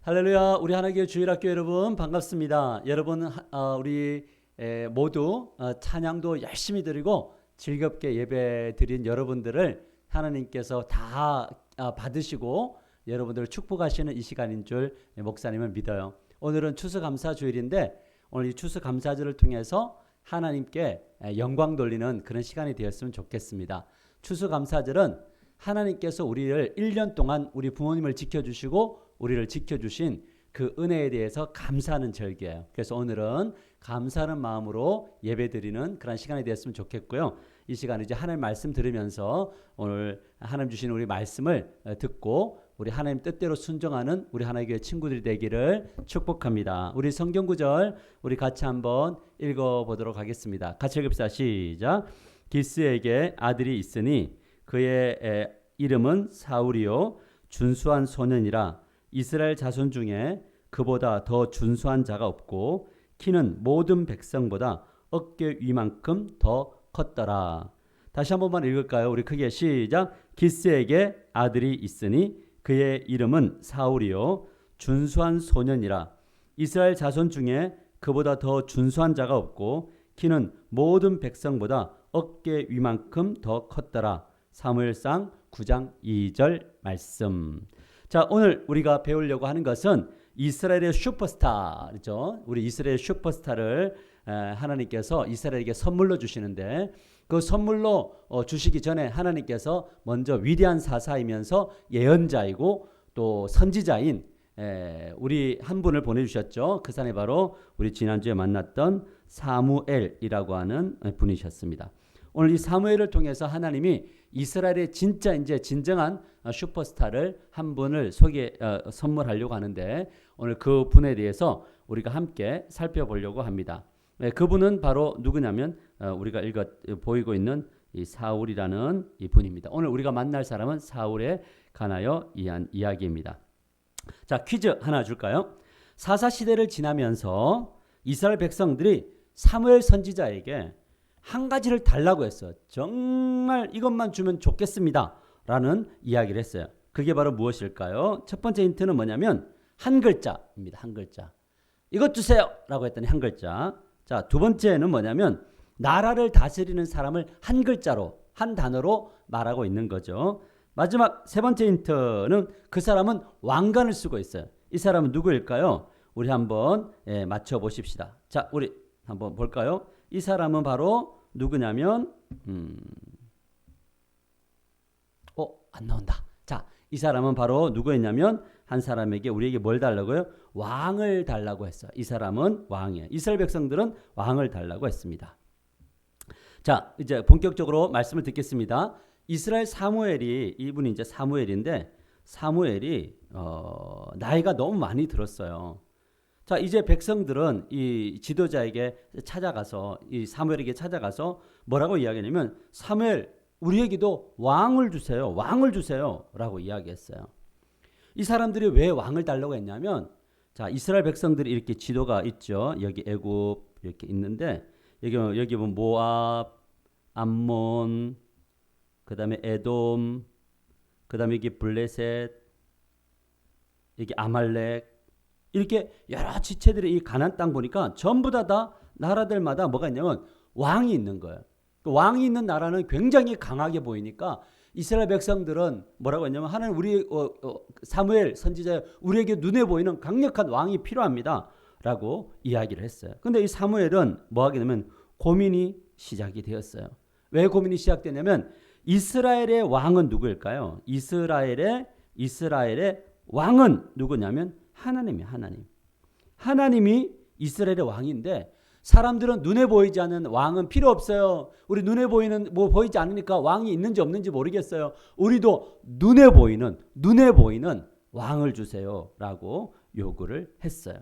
할렐루야. 우리 하나님의 주일학교 여러분 반갑습니다. 여러분 우리 모두 찬양도 열심히 드리고 즐겁게 예배 드린 여러분들을 하나님께서 다 받으시고 여러분들을 축복하시는 이 시간인 줄 목사님은 믿어요. 오늘은 추수감사 주일인데 오늘 이 추수감사절을 통해서 하나님께 영광 돌리는 그런 시간이 되었으면 좋겠습니다. 추수감사절은 하나님께서 우리를 1년 동안 우리 부모님을 지켜주시고 우리를 지켜주신 그 은혜에 대해서 감사하는 절기예요. 그래서 오늘은 감사하는 마음으로 예배드리는 그런 시간이 되었으면 좋겠고요. 이 시간에 이제 하나님 말씀 들으면서 오늘 하나님 주신 우리 말씀을 듣고 우리 하나님 뜻대로 순종하는 우리 하나님의 친구들이 되기를 축복합니다. 우리 성경 구절 우리 같이 한번 읽어보도록 하겠습니다. 같이 읽읍시다. 시작. 기스에게 아들이 있으니 그의 이름은 사울이요 준수한 소년이라. 이스라엘 자손 중에 그보다 더 준수한 자가 없고 키는 모든 백성보다 어깨 위만큼 더 컸더라. 다시 한 번만 읽을까요? 우리 크게 시작. 기스에게 아들이 있으니 그의 이름은 사울이요 준수한 소년이라. 이스라엘 자손 중에 그보다 더 준수한 자가 없고 키는 모든 백성보다 어깨 위만큼 더 컸더라. 사무엘상 9장 2절 말씀. 자, 오늘 우리가 배우려고 하는 것은 이스라엘의 슈퍼스타죠. 우리 이스라엘 슈퍼스타를 하나님께서 이스라엘에게 선물로 주시는데 그 선물로 주시기 전에 하나님께서 먼저 위대한 사사이면서 예언자이고 또 선지자인 우리 한 분을 보내주셨죠. 그 사람이 바로 우리 지난주에 만났던 사무엘이라고 하는 분이셨습니다. 오늘 이 사무엘을 통해서 하나님이 이스라엘의 진짜 이제 진정한 슈퍼스타를 한 분을 선물하려고 하는데 오늘 그 분에 대해서 우리가 함께 살펴보려고 합니다. 그분은 바로 누구냐면 우리가 보이고 있는 이 사울이라는 이 분입니다. 오늘 우리가 만날 사람은 사울에 관하여 이야기입니다. 자, 퀴즈 하나 줄까요? 사사 시대를 지나면서 이스라엘 백성들이 사무엘 선지자에게 한 가지를 달라고 했어요. 정말 이것만 주면 좋겠습니다 라는 이야기를 했어요. 그게 바로 무엇일까요? 첫 번째 힌트는 뭐냐면 한 글자입니다. 한 글자. 이것 주세요 라고 했더니 한 글자. 자, 두 번째는 뭐냐면 나라를 다스리는 사람을 한 글자로 한 단어로 말하고 있는 거죠. 마지막 세 번째 힌트는 그 사람은 왕관을 쓰고 있어요. 이 사람은 누구일까요? 우리 한번 맞춰보십시다. 자, 우리 한번 볼까요? 이 사람은 바로 누구냐면 안 나온다. 자, 이 사람은 바로 누구였냐면 한 사람에게 우리에게 뭘 달라고요? 왕을 달라고 했어요. 이 사람은 왕이에요. 이스라엘 백성들은 왕을 달라고 했습니다. 자, 이제 본격적으로 말씀을 듣겠습니다. 이스라엘 사무엘이 이분이 이제 사무엘인데 사무엘이 나이가 너무 많이 들었어요. 자, 이제 백성들은 이 지도자에게 찾아가서 이 사무엘에게 찾아가서 뭐라고 이야기하냐면 사무엘 우리에게도 왕을 주세요. 왕을 주세요. 라고 이야기했어요. 이 사람들이 왜 왕을 달라고 했냐면 자, 이스라엘 백성들이 이렇게 지도가 있죠. 여기 애굽 이렇게 있는데 여기 보면 모압, 암몬, 그다음에 에돔, 그다음에 여기 블레셋, 여기 아말렉 이렇게 여러 지체들이 이 가나안 땅 보니까 전부 다 나라들마다 뭐가 있냐면 왕이 있는 거예요. 그 왕이 있는 나라는 굉장히 강하게 보이니까 이스라엘 백성들은 뭐라고 했냐면 하나님 우리 사무엘 선지자 우리에게 눈에 보이는 강력한 왕이 필요합니다 라고 이야기를 했어요. 근데 이 사무엘은 뭐 하게 되면 고민이 시작이 되었어요. 왜 고민이 시작되냐면 이스라엘의 왕은 누구일까요? 이스라엘의 왕은 누구냐면 하나님이에요. 하나님이 이스라엘의 왕인데 사람들은 눈에 보이지 않는 왕은 필요 없어요. 우리 눈에 보이는 보이지 않으니까 왕이 있는지 없는지 모르겠어요. 우리도 눈에 보이는 왕을 주세요라고 요구를 했어요.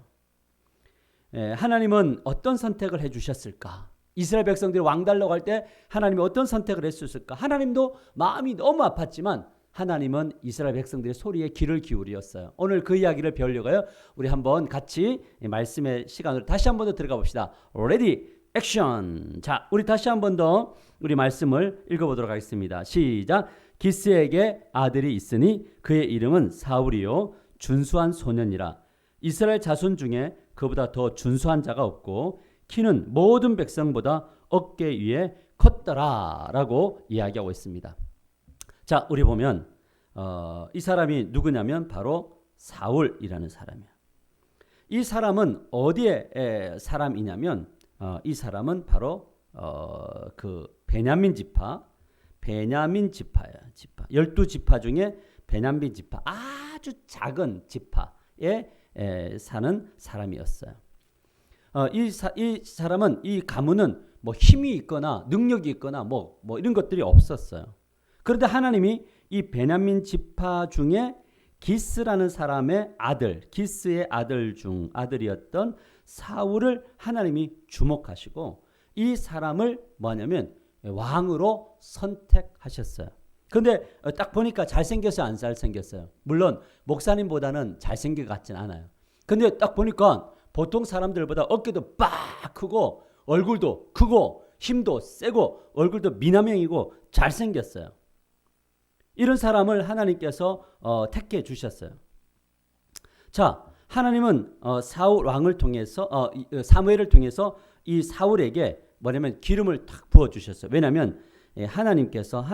하나님은 어떤 선택을 해주셨을까? 이스라엘 백성들이 왕 달라고 할 때 하나님이 어떤 선택을 했을까? 하나님도 마음이 너무 아팠지만 하나님은 이스라엘 백성들의 소리에 귀를 기울였어요. 오늘 그 이야기를 배우려고요. 우리 한번 같이 말씀의 시간으로 다시 한 번 더 들어가 봅시다. Ready, action. 자, 우리 다시 한 번 더 우리 말씀을 읽어보도록 하겠습니다. 시작. 기스에게 아들이 있으니 그의 이름은 사울이요 준수한 소년이라. 이스라엘 자손 중에 그보다 더 준수한 자가 없고 키는 모든 백성보다 어깨 위에 컸더라라고 이야기하고 있습니다. 자, 우리 보면 이 사람이 누구냐면 바로 사울이라는 사람이야. 이 사람은 어디에 사람이냐면 이 사람은 바로 그 베냐민 지파야. 지파. 12지파 중에 베냐민 지파, 아주 작은 지파에 사는 사람이었어요. 이 사람은, 이 가문은 뭐 힘이 있거나 능력이 있거나 뭐 이런 것들이 없었어요. 그런데 하나님이 이 베냐민 지파 중에 기스라는 사람의 아들, 기스의 아들이었던 사울을 하나님이 주목하시고 이 사람을 뭐냐면 왕으로 선택하셨어요. 근데 딱 보니까 잘생겼어요, 안 잘생겼어요? 물론 목사님보다는 잘생긴 것 같진 않아요. 근데 딱 보니까 보통 사람들보다 어깨도 빡 크고 얼굴도 크고 힘도 세고 얼굴도 미남형이고 잘생겼어요. 이런 사람을 하나님께서 택해 주셨어요. 자, 하나님은 사울 왕을 통해서 사무엘을 통해서 이 사울에게 뭐냐면 기름을 탁 부어 주셨어요. 왜냐하면 하나님께서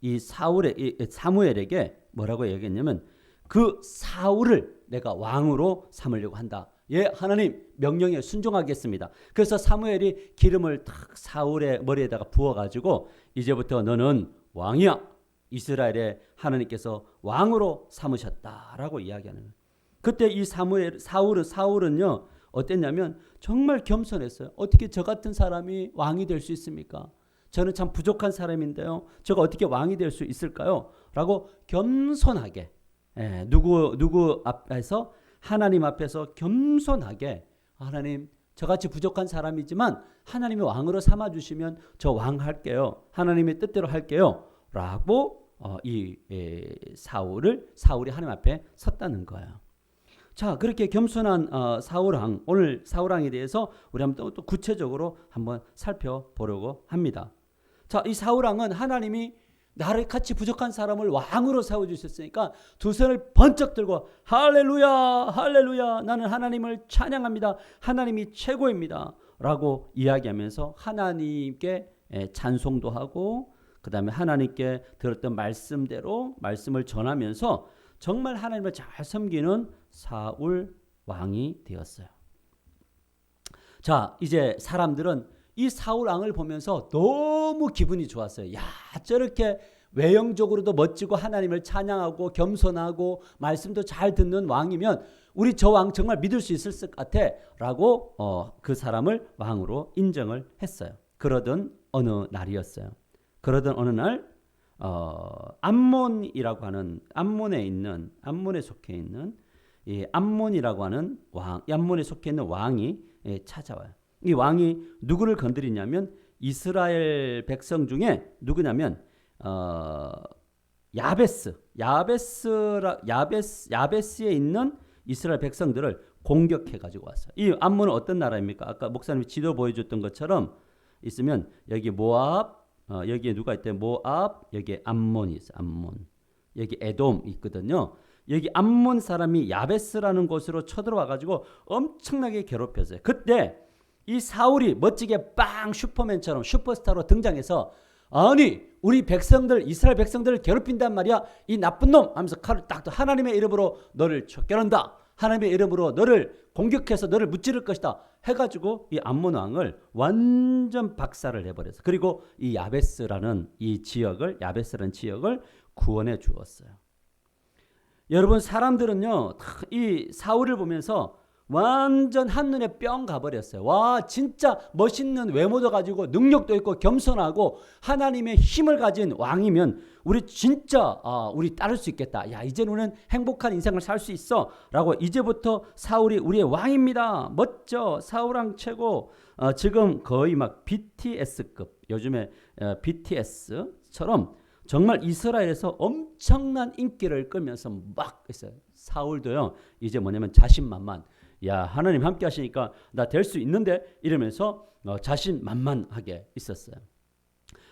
이 사무엘에게 뭐라고 얘기했냐면 그 사울을 내가 왕으로 삼으려고 한다. 예, 하나님 명령에 순종하겠습니다. 그래서 사무엘이 기름을 탁 사울의 머리에다가 부어가지고 이제부터 너는 왕이야. 이스라엘의 하나님께서 왕으로 삼으셨다라고 이야기하는 거예요. 그때 이 사울은요 어땠냐면 정말 겸손했어요. 어떻게 저 같은 사람이 왕이 될 수 있습니까? 저는 참 부족한 사람인데요. 제가 어떻게 왕이 될 수 있을까요? 라고 겸손하게 누구 앞에서 하나님 앞에서 겸손하게 하나님 저같이 부족한 사람이지만 하나님이 왕으로 삼아주시면 저 왕할게요. 하나님의 뜻대로 할게요. 라고 사울이 하나님 앞에 섰다는 거예요. 자, 그렇게 겸손한 사울왕, 오늘 사울왕에 대해서 우리 한번 또 구체적으로 한번 살펴보려고 합니다. 자, 이 사울왕은 하나님이 나를 같이 부족한 사람을 왕으로 세워주셨으니까 두 손을 번쩍 들고 할렐루야 할렐루야 나는 하나님을 찬양합니다. 하나님이 최고입니다. 라고 이야기하면서 하나님께 찬송도 하고 그 다음에 하나님께 들었던 말씀대로 말씀을 전하면서 정말 하나님을 잘 섬기는 사울 왕이 되었어요. 자, 이제 사람들은 이 사울 왕을 보면서 너무 기분이 좋았어요. 야, 저렇게 외형적으로도 멋지고 하나님을 찬양하고 겸손하고 말씀도 잘 듣는 왕이면 우리 저 왕 정말 믿을 수 있을 것 같아 라고 그 사람을 왕으로 인정을 했어요. 그러던 어느 날이었어요. 그러던 어느 날 암몬이라고 하는 암몬에 속해 있는 이 암몬이라고 하는 암몬에 속해 있는 왕이 찾아와요. 이 왕이 누구를 건드리냐면 이스라엘 백성 중에 누구냐면 야베스에 있는 이스라엘 백성들을 공격해 가지고 왔어요. 이 암몬은 어떤 나라입니까? 아까 목사님이 지도 보여줬던 것처럼 있으면 여기 모압, 여기에 누가 있대? 모압, 여기에 암몬이 있어요. 암몬. 여기 에돔 있거든요. 여기 암몬 사람이 야베스라는 곳으로 쳐들어와 가지고 엄청나게 괴롭혔어요. 그때 이 사울이 멋지게 빵 슈퍼맨처럼 슈퍼스타로 등장해서 아니 우리 백성들 이스라엘 백성들을 괴롭힌단 말이야. 이 나쁜 놈 하면서 칼을 딱 하나님의 이름으로 너를 쫓겨난다. 하나님의 이름으로 너를 공격해서 너를 무찌를 것이다. 해가지고 이 암몬 왕을 완전 박살을 내버렸어요. 그리고 이 야베스라는 지역을 구원해 주었어요. 여러분 사람들은요 이 사울을 보면서 완전 한눈에 뿅 가버렸어요. 와 진짜 멋있는 외모도 가지고 능력도 있고 겸손하고 하나님의 힘을 가진 왕이면 우리 진짜 우리 따를 수 있겠다. 야 이제 우리는 행복한 인생을 살 수 있어 라고 이제부터 사울이 우리의 왕입니다. 멋져. 사울왕 최고. 지금 거의 막 BTS급 요즘에 BTS처럼 정말 이스라엘에서 엄청난 인기를 끌면서 막 있어요. 사울도요 이제 뭐냐면 자신만만. 야 하나님 함께 하시니까 나 될 수 있는데 이러면서 자신만만하게 있었어요.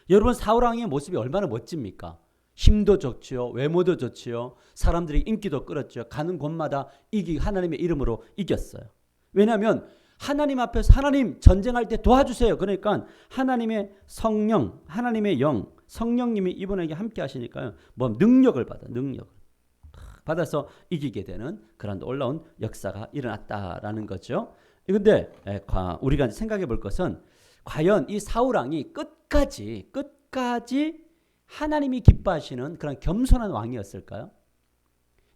여러분 사울왕의 모습이 얼마나 멋집니까? 힘도 좋지요. 외모도 좋지요. 사람들이 인기도 끌었죠. 가는 곳마다 하나님의 이름으로 이겼어요. 왜냐하면 하나님 앞에서 하나님 전쟁할 때 도와주세요. 그러니까 하나님의 성령, 하나님의 영, 성령님이 이분에게 함께 하시니까요. 뭐 능력을 받아서 이기게 되는 그런 놀라운 역사가 일어났다라는 거죠. 그런데 우리가 생각해 볼 것은 과연 이 사울 왕이 끝까지 하나님이 기뻐하시는 그런 겸손한 왕이었을까요?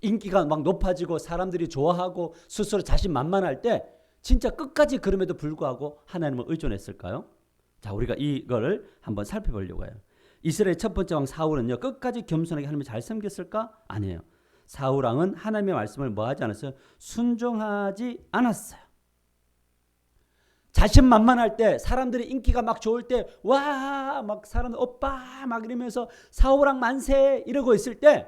인기가 막 높아지고 사람들이 좋아하고 스스로 자신만만할 때 진짜 끝까지 그럼에도 불구하고 하나님을 의존했을까요? 자, 우리가 이거를 한번 살펴보려고 해요. 이스라엘 첫 번째 왕 사울은요, 끝까지 겸손하게 하나님을 잘 섬겼을까? 아니에요. 사울 왕은 하나님의 말씀을 뭐 하지 않았어요? 순종하지 않았어요. 자신만만할 때, 사람들이 인기가 막 좋을 때, 와, 막 사람들 오빠 막 이러면서 사울 왕 만세 이러고 있을 때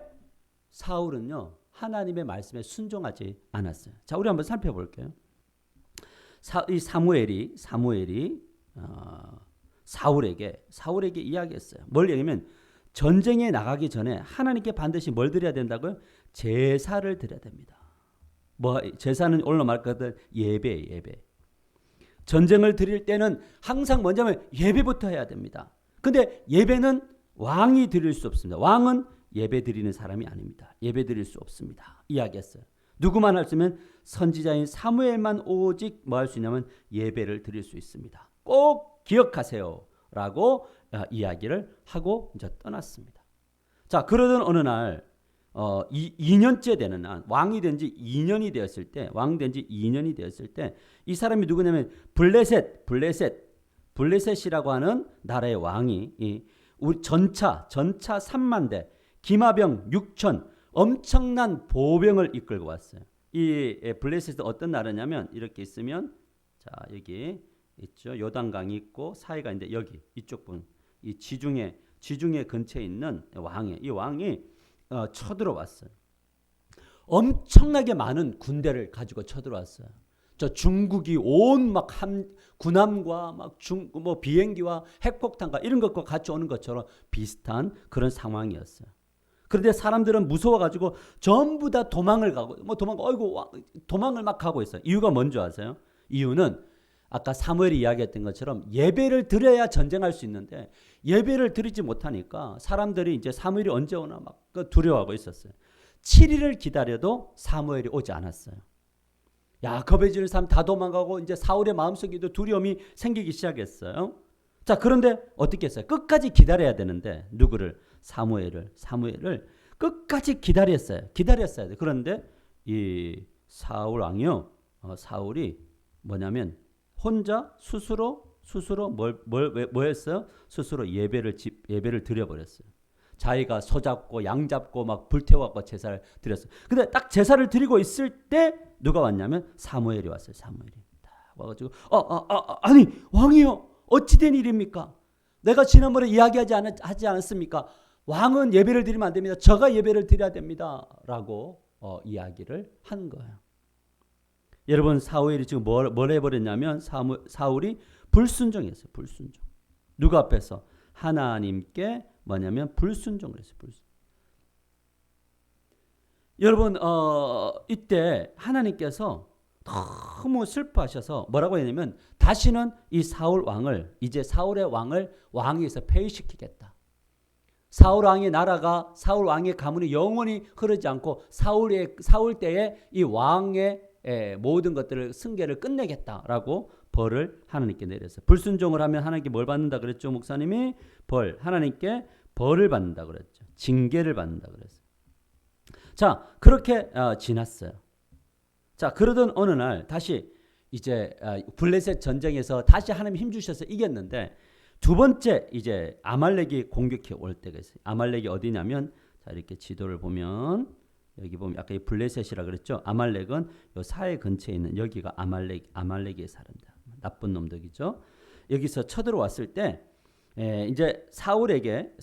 사울은요, 하나님의 말씀에 순종하지 않았어요. 자, 우리 한번 살펴볼게요. 이 사무엘이 사울에게 이야기했어요. 뭘 얘기하면 전쟁에 나가기 전에 하나님께 반드시 뭘 드려야 된다고요? 제사를 드려야 됩니다. 뭐 제사는 오늘 말했거든 예배. 전쟁을 드릴 때는 항상 먼저는 예배부터 해야 됩니다. 근데 예배는 왕이 드릴 수 없습니다. 왕은 예배 드리는 사람이 아닙니다. 예배 드릴 수 없습니다. 이야기했어요. 누구만 할 수 있으면 선지자인 사무엘만 오직 뭐 할 수 있냐면 예배를 드릴 수 있습니다. 꼭 기억하세요. 라고 이야기를 하고 이제 떠났습니다. 자, 그러던 어느 날 2년째 되는 날, 왕이 된 지 2년이 되었을 때, 이 사람이 누구냐면 블레셋이라고 하는 나라의 왕이 우리 전차 3만 대, 기마병 6천, 엄청난 보병을 이끌고 왔어요. 이 블레셋은 어떤 나라냐면 이렇게 있으면, 자, 여기 있죠. 요단강이 있고 사해가 있는데 여기 이쪽 분, 이 지중해 근처에 있는 이 왕이 쳐들어왔어요. 엄청나게 많은 군대를 가지고 쳐들어왔어요. 저 중국이 온 막 군함과 막 뭐 비행기와 핵폭탄과 이런 것과 같이 오는 것처럼 비슷한 그런 상황이었어요. 그런데 사람들은 무서워가지고 전부 다 도망을 막 가고 있어요. 이유가 뭔지 아세요? 이유는 아까 사무엘이 이야기했던 것처럼 예배를 드려야 전쟁할 수 있는데 예배를 드리지 못하니까 사람들이 이제 사무엘이 언제 오나 막 두려워하고 있었어요. 7일을 기다려도 사무엘이 오지 않았어요. 야, 겁에 지는 사람 다 도망가고 이제 사울의 마음속에도 두려움이 생기기 시작했어요. 자, 그런데 어떻게 했어요? 끝까지 기다려야 되는데 누구를? 사무엘을 끝까지 기다렸어야 돼. 그런데 이 사울 왕이요, 사울이 뭐냐면 혼자 스스로 뭐 했어요? 스스로 예배를 드려버렸어요. 자기가 소 잡고 양 잡고 막 불태워갖고 제사를 드렸어요. 근데 딱 제사를 드리고 있을 때 누가 왔냐면 사무엘이 왔어요. 사무엘이 와가지고 아니 왕이요, 어찌된 일입니까? 내가 지난번에 하지 않았습니까? 왕은 예배를 드리면 안 됩니다. 저가 예배를 드려야 됩니다. 라고 이야기를 한 거예요. 여러분, 사무엘이 지금 뭘 해버렸냐면 사울이 불순종했어요. 불순종. 누구 앞에서? 하나님께 뭐냐면 불순종을 했어요. 여러분, 이때 하나님께서 너무 슬퍼하셔서 뭐라고 했냐면 다시는 이 이제 사울의 왕을 왕위에서 폐위시키겠다. 사울 왕의 나라가, 사울 왕의 가문이 영원히 흐르지 않고 사울 때에 이 왕의 모든 것들을 승계를 끝내겠다라고 벌을 하나님께 내렸어요. 불순종을 하면 하나님께 뭘 받는다 그랬죠? 목사님이 하나님께 벌을 받는다 그랬죠. 징계를 받는다 그랬어요. 자, 그렇게 지났어요. 자, 그러던 어느 날 다시 이제 블레셋 전쟁에서 다시 하나님 힘 주셔서 이겼는데 두 번째 이제 아말렉이 공격해 올 때가 있어요. 아말렉이 어디냐면, 자, 이렇게 지도를 보면 여기 보면 아까 이 블레셋이라 그랬죠. 아말렉은 요 사해 근처에 있는 여기가 아말렉의 사람들, 나쁜 놈들이죠. 여기서 쳐들어왔을 때 이제 사무엘이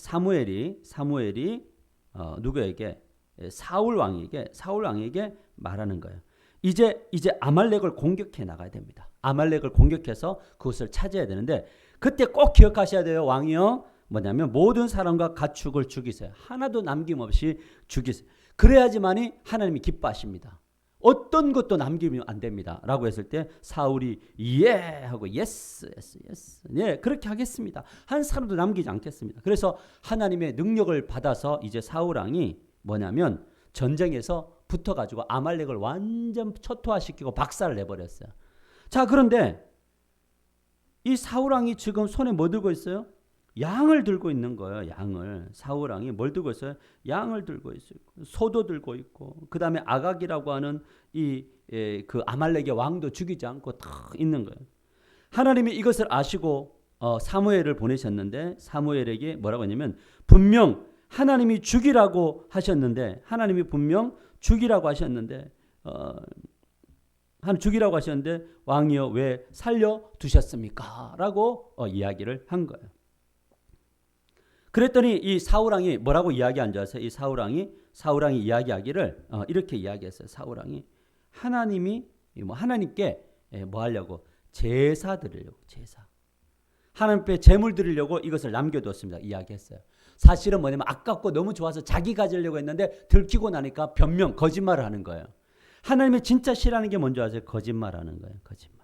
누구에게? 사울 왕에게 말하는 거예요. 이제 아말렉을 공격해 나가야 됩니다. 아말렉을 공격해서 그것을 차지해야 되는데 그때 꼭 기억하셔야 돼요. 왕이요, 뭐냐면 모든 사람과 가축을 죽이세요. 하나도 남김없이 죽이세요. 그래야지만이 하나님이 기뻐하십니다. 어떤 것도 남기면 안 됩니다. 라고 했을 때 사울이 예 하고 예스 예 그렇게 하겠습니다. 한 사람도 남기지 않겠습니다. 그래서 하나님의 능력을 받아서 이제 사울 왕이 뭐냐면 전쟁에서 붙어가지고 아말렉을 완전 초토화시키고 박살을 내버렸어요. 자, 그런데 이 사울 왕이 지금 손에 뭐 들고 있어요? 양을 들고 있는 거예요. 양을. 사울 왕이 뭘 들고 있어요? 양을 들고 있어요. 소도 들고 있고, 그 다음에 아각이라고 하는 그 아말렉의 왕도 죽이지 않고 다 있는 거예요. 하나님이 이것을 아시고 사무엘을 보내셨는데 사무엘에게 뭐라고 했냐면 분명 하나님이 죽이라고 하셨는데 죽이라고 하셨는데 왕이여 왜 살려두셨습니까? 라고 이야기를 한 거예요. 그랬더니 이 사울왕이 뭐라고 이야기한 줄 아세요? 이 사울왕이 이야기하기를 이렇게 이야기했어요. 사울왕이 하나님께 뭐 하려고? 제사 드리려고. 제사. 하나님께 제물 드리려고 이것을 남겨두었습니다. 이야기했어요. 사실은 뭐냐면 아깝고 너무 좋아서 자기 가지려고 했는데 들키고 나니까 변명, 거짓말을 하는 거예요. 하나님이 진짜 싫어하는 게 뭔지 아세요? 거짓말하는 거예요. 거짓말.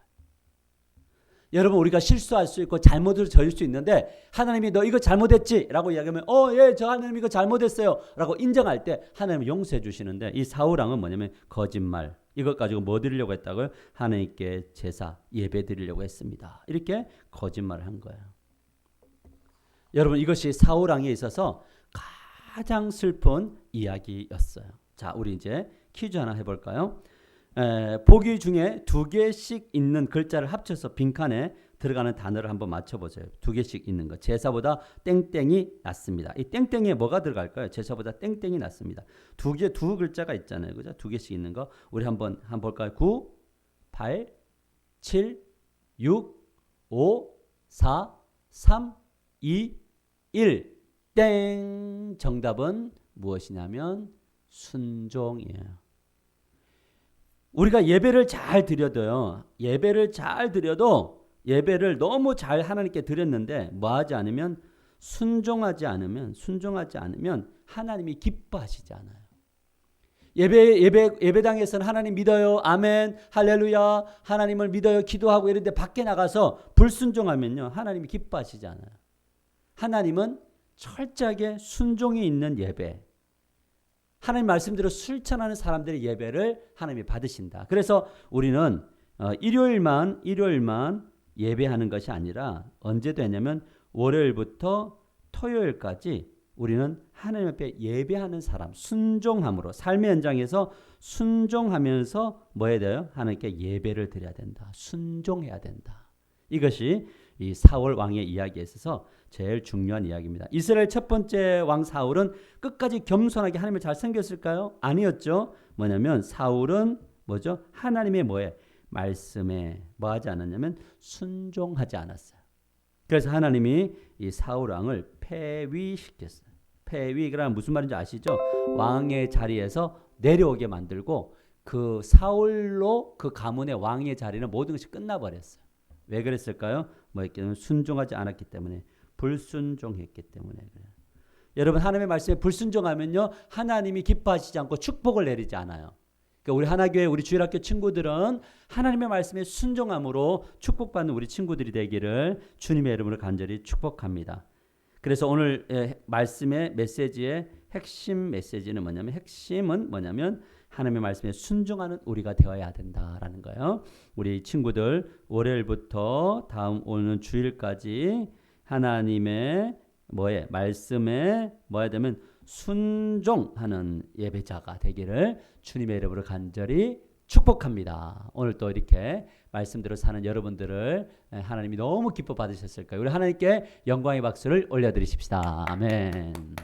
여러분, 우리가 실수할 수 있고 잘못을 저질 수 있는데 하나님이 너 이거 잘못했지? 라고 이야기하면 예, 저 하나님 이거 잘못했어요. 라고 인정할 때 하나님이 용서해 주시는데 이 사울왕은 뭐냐면 거짓말. 이것 가지고 뭐 드리려고 했다고요? 하나님께 제사, 예배 드리려고 했습니다. 이렇게 거짓말을 한 거예요. 여러분, 이것이 사울왕에 있어서 가장 슬픈 이야기였어요. 자, 우리 이제 퀴즈 하나 해볼까요? 보기 중에 2개씩 있는 글자를 합쳐서 빈칸에 들어가는 단어를 한번 맞춰보세요. 2개씩 있는 거. 제사보다 땡땡이 낫습니다. 이 땡땡이에 뭐가 들어갈까요? 제사보다 땡땡이 낫습니다. 두 글자가 있잖아요. 그죠? 2개씩 있는 거. 우리 한번 볼까요? 9, 8, 7, 6, 5, 4, 3, 2, 1. 땡. 정답은 무엇이냐면 순종이에요. 우리가 예배를 잘 드려도요. 예배를 너무 잘 하나님께 드렸는데 뭐하지 않으면 순종하지 않으면 하나님이 기뻐하시지 않아요. 예배당에서는 하나님 믿어요. 아멘. 할렐루야. 하나님을 믿어요. 기도하고 이런데 밖에 나가서 불순종하면요. 하나님이 기뻐하시지 않아요. 하나님은 철저하게 순종이 있는 예배. 하나님 말씀대로 실천하는 사람들의 예배를 하나님이 받으신다. 그래서 우리는 일요일만 예배하는 것이 아니라 언제 되냐면 월요일부터 토요일까지 우리는 하나님 앞에 예배하는 사람, 순종함으로 삶의 현장에서 순종하면서 뭐 해야 돼요? 하나님께 예배를 드려야 된다. 순종해야 된다. 이것이 이 사울 왕의 이야기에 있어서 제일 중요한 이야기입니다. 이스라엘 첫 번째 왕 사울은 끝까지 겸손하게 하나님을 잘 섬겼을까요? 아니었죠. 뭐냐면 사울은 뭐죠? 하나님의 말씀에 뭐 하지 않았냐면 순종하지 않았어요. 그래서 하나님이 이 사울 왕을 폐위시켰어요. 폐위가 무슨 말인지 아시죠? 왕의 자리에서 내려오게 만들고 그 사울로 그 가문의 왕의 자리는 모든 것이 끝나버렸어요. 왜 그랬을까요? 순종하지 않았기 때문에, 불순종했기 때문에 그래요. 여러분, 하나님의 말씀에 불순종하면요, 하나님이 기뻐하시지 않고 축복을 내리지 않아요. 그러니까 우리 하나교회, 우리 주일학교 친구들은 하나님의 말씀에 순종함으로 축복받는 우리 친구들이 되기를 주님의 이름으로 간절히 축복합니다. 그래서 오늘 말씀의 메시지의 핵심은 뭐냐면 하나님의 말씀에 순종하는 우리가 되어야 된다라는 거예요. 우리 친구들 월요일부터 다음 오는 주일까지 하나님의 말씀에 뭐야 되면 순종하는 예배자가 되기를 주님의 이름으로 간절히 축복합니다. 오늘 또 이렇게 말씀대로 사는 여러분들을 하나님이 너무 기뻐 받으셨을 거예요. 우리 하나님께 영광의 박수를 올려드리십시다. 아멘.